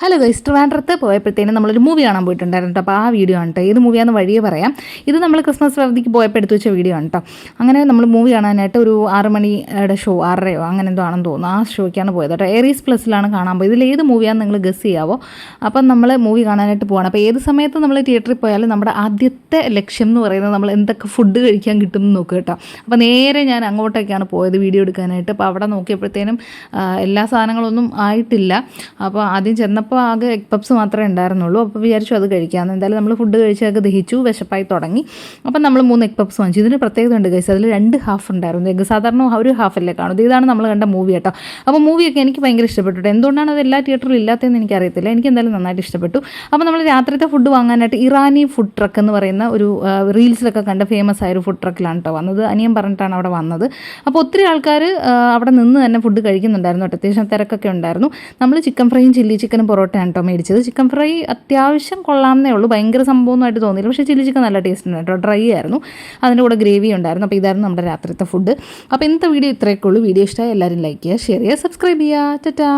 Hello guys, ട്രിവാൻഡ്രത്ത് പോയപ്പോഴത്തേനും നമ്മളൊരു movie കാണാൻ പോയിട്ടുണ്ടായിരുന്നു കേട്ടോ. അപ്പോൾ ആ വീഡിയോ ആണ് കേട്ടോ. ഏത് മൂവിയാണെന്ന് വഴിയേ പറയാം. ഇത് നമ്മൾ ക്രിസ്മസ് അവധിക്ക് പോയപ്പോൾ എടുത്ത് വെച്ച വീഡിയോ ആണ് കേട്ടോ. അങ്ങനെ നമ്മൾ മൂവി കാണാനായിട്ട് ഒരു 6 മണിയുടെ ഷോ, 6:30 അങ്ങനെ എന്തോ ആണെന്ന് തോന്നുന്നു, ആ ഷോയ്ക്കാണ് പോയത് കേട്ടോ. ഏരീസ് പ്ലസ്സിലാണ് കാണാൻ പോയത്. ഇതിൽ ഏത് മൂവിയാണെന്ന് നിങ്ങൾ ഗസ് ചെയ്യാവോ? അപ്പം നമ്മൾ മൂവി കാണാനായിട്ട് പോവാണ്. അപ്പോൾ ഏത് സമയത്ത് നമ്മൾ തിയേറ്ററിൽ പോയാലും നമ്മുടെ ആദ്യത്തെ ലക്ഷ്യം എന്ന് പറയുന്നത് നമ്മൾ എന്തൊക്കെ ഫുഡ് കഴിക്കാൻ കിട്ടും എന്ന് നോക്കുക കേട്ടോ. അപ്പോൾ നേരെ ഞാൻ അങ്ങോട്ടേക്കാണ് പോയത് വീഡിയോ എടുക്കാനായിട്ട്. അപ്പോൾ അവിടെ നോക്കിയപ്പോഴത്തേനും എല്ലാ സാധനങ്ങളൊന്നും ആയിട്ടില്ല. അപ്പോൾ ആദ്യം ചെന്നപ്പോൾ ആകെ എഗ് പപ്സ് മാത്രമേ ഉണ്ടായിരുന്നുള്ളൂ. അപ്പോൾ വിചാരിച്ചു അത് കഴിക്കാമെന്ന്. എന്തായാലും നമ്മൾ ഫുഡ് കഴിച്ചൊക്കെ ദഹിച്ചു, വിശപ്പായി തുടങ്ങി. അപ്പം നമ്മൾ 3 എഗ് പപ്സ് വാങ്ങിച്ചു. ഇതിന് പ്രത്യേകത ഉണ്ട് ഗൈസ്, അതിൽ 2 ഹാഫ് ഉണ്ടായിരുന്നു. എഗ് സാധാരണ ഒരു ഹാഫല്ലേ കാണുന്നത്. ഇതാണ് നമ്മൾ കണ്ട മൂവി കേട്ടോ. അപ്പോൾ മൂവിയൊക്കെ എനിക്ക് ഭയങ്കര ഇഷ്ടപ്പെട്ടു. എന്തുകൊണ്ടാണ് അത് എല്ലാ തിയേറ്ററിലും ഇല്ലാത്തതെന്ന് എനിക്കറിയത്തില്ല. എനിക്ക് എന്തായാലും നന്നായിട്ട് ഇഷ്ടപ്പെട്ടു. അപ്പോൾ നമ്മൾ രാത്രിത്തെ ഫുഡ് വാങ്ങാനായിട്ട് ഇറാനി ഫുഡ് ട്രക്ക് എന്ന് പറയുന്ന ഒരു റീൽസിലൊക്കെ കണ്ട ഫേമസ് ആയൊരു ഫുഡ് ട്രക്കിലാണ് കേട്ടോ വന്നത്. അനിയൻ പറഞ്ഞിട്ടാണ് അവിടെ വന്നത്. അപ്പോൾ ഒത്തിരി ആൾക്കാർ അവിടെ നിന്ന് തന്നെ ഫുഡ് കഴിക്കുന്നുണ്ടായിരുന്നു കേട്ടോ. അത്യാവശ്യം തിരക്കൊക്കെ ഉണ്ടായിരുന്നു. നമ്മൾ ചിക്കൻ ഫ്രൈയും ചില്ലി ചിക്കനും പൊറോട്ടയാണ് കേട്ടോ മേടിച്ചത്. ചിക്കൻ ഫ്രൈ അത്യാവശ്യം കൊള്ളാമെന്നേ ഉള്ളൂ, ഭയങ്കര സംഭവമൊന്നുമായിട്ട് തോന്നിയില്ല. പക്ഷേ ചില്ലി ചിക്കൻ നല്ല ടേസ്റ്റ് ഉണ്ട് കേട്ടോ. ഡ്രൈ ആയിരുന്നു, അതിൻ്റെ കൂടെ ഗ്രേവി ഉണ്ടായിരുന്നു. അപ്പോൾ ഇതായിരുന്നു നമ്മുടെ രാത്രിത്തെ ഫുഡ്. അപ്പോൾ ഇന്നത്തെ വീഡിയോ ഇത്രയൊക്കെ ഉള്ളൂ. വീഡിയോ ഇഷ്ടമായി എല്ലാവരും ലൈക്ക് ചെയ്യുക, ഷെയർ ചെയ്യുക, സബ്സ്ക്രൈബ് ചെയ്യുക. ടാറ്റാ.